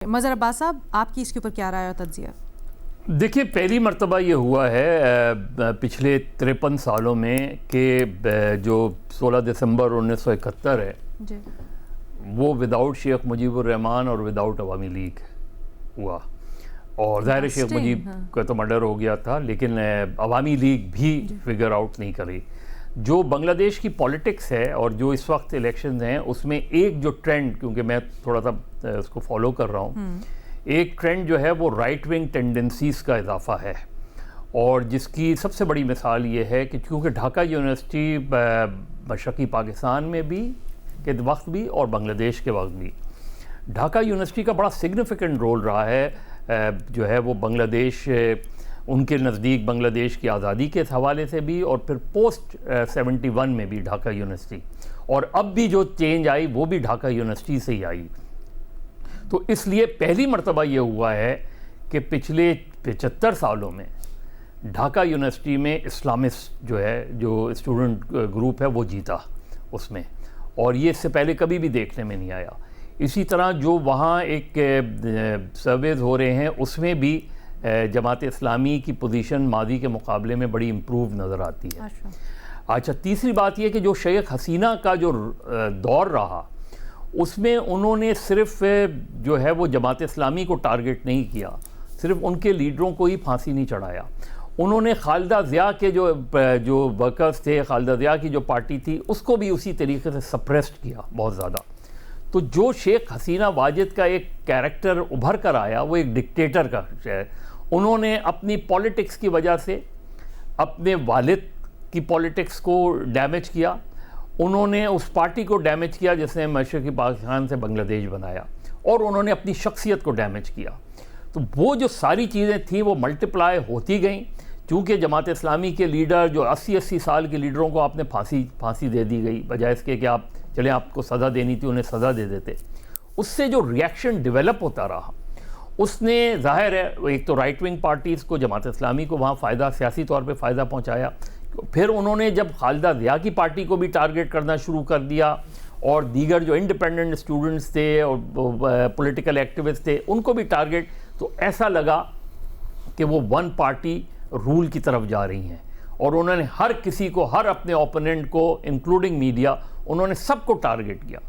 مظہر عباس صاحب، آپ کی اس کے اوپر کیا رائے اور تجزیہ؟ دیکھیے، پہلی مرتبہ یہ ہوا ہے پچھلے 53 سالوں میں کہ جو 16 دسمبر 1971 ہے جی، وہ وداؤٹ شیخ مجیب الرحمان اور وداؤٹ عوامی لیگ ہوا. اور ظاہر ہے شیخ مجیب کا تو مرڈر ہو گیا تھا، لیکن عوامی لیگ بھی فگر آؤٹ نہیں کری. جو بنگلہ دیش کی پولیٹکس ہے اور جو اس وقت الیکشنز ہیں، اس میں ایک جو ٹرینڈ، کیونکہ میں تھوڑا سا اس کو فالو کر رہا ہوں، ایک ٹرینڈ جو ہے وہ رائٹ ونگ ٹینڈنسیز کا اضافہ ہے. اور جس کی سب سے بڑی مثال یہ ہے کہ چونکہ ڈھاکہ یونیورسٹی مشرقی پاکستان میں بھی کے وقت بھی اور بنگلہ دیش کے وقت بھی، ڈھاکہ یونیورسٹی کا بڑا سگنیفیکنٹ رول رہا ہے جو ہے وہ بنگلہ دیش، ان کے نزدیک بنگلہ دیش کی آزادی کے حوالے سے بھی، اور پھر پوسٹ 71 میں بھی ڈھاکہ یونیورسٹی، اور اب بھی جو چینج آئی وہ بھی ڈھاکہ یونیورسٹی سے ہی آئی. تو اس لیے پہلی مرتبہ یہ ہوا ہے کہ پچھلے 75 سالوں میں ڈھاکہ یونیورسٹی میں اسلامسٹ جو ہے، جو اسٹوڈنٹ گروپ ہے، وہ جیتا اس میں، اور یہ اس سے پہلے کبھی بھی دیکھنے میں نہیں آیا. اسی طرح جو وہاں ایک سرویز ہو رہے ہیں، اس میں بھی جماعت اسلامی کی پوزیشن ماضی کے مقابلے میں بڑی امپروو نظر آتی ہے. اچھا، تیسری بات یہ کہ جو شیخ حسینہ کا جو دور رہا، اس میں انہوں نے صرف جو ہے وہ جماعت اسلامی کو ٹارگٹ نہیں کیا، صرف ان کے لیڈروں کو ہی پھانسی نہیں چڑھایا. انہوں نے خالدہ ضیاء کے جو ورکرز تھے، خالدہ ضیاء کی جو پارٹی تھی، اس کو بھی اسی طریقے سے سپریسڈ کیا بہت زیادہ. تو جو شیخ حسینہ واجد کا ایک کیریکٹر ابھر کر آیا، وہ ایک ڈکٹیٹر کا ہے. انہوں نے اپنی پولیٹکس کی وجہ سے اپنے والد کی پولیٹکس کو ڈیمیج کیا، انہوں نے اس پارٹی کو ڈیمیج کیا جس نے مشرقی پاکستان سے بنگلہ دیش بنایا، اور انہوں نے اپنی شخصیت کو ڈیمیج کیا. تو وہ جو ساری چیزیں تھیں وہ ملٹیپلائی ہوتی گئیں. چونکہ جماعت اسلامی کے لیڈر جو 80 سال کے لیڈروں کو آپ نے پھانسی دے دی گئی، بجائے اس کے کہ آپ چلیں آپ کو سزا دینی تھی انہیں سزا دے دیتے. اس سے جو ریاکشن ڈیولپ ہوتا رہا، اس نے ظاہر ہے ایک تو رائٹ ونگ پارٹیز کو، جماعت اسلامی کو وہاں فائدہ، سیاسی طور پہ فائدہ پہنچایا. پھر انہوں نے جب خالدہ ضیاء کی پارٹی کو بھی ٹارگٹ کرنا شروع کر دیا، اور دیگر جو انڈیپینڈنٹ اسٹوڈنٹس تھے اور پولیٹیکل ایکٹیوسٹ تھے ان کو بھی ٹارگٹ، تو ایسا لگا کہ وہ ون پارٹی رول کی طرف جا رہی ہیں. اور انہوں نے ہر کسی کو، ہر اپنے اوپوننٹ کو، انکلوڈنگ میڈیا، انہوں نے سب کو ٹارگٹ کیا.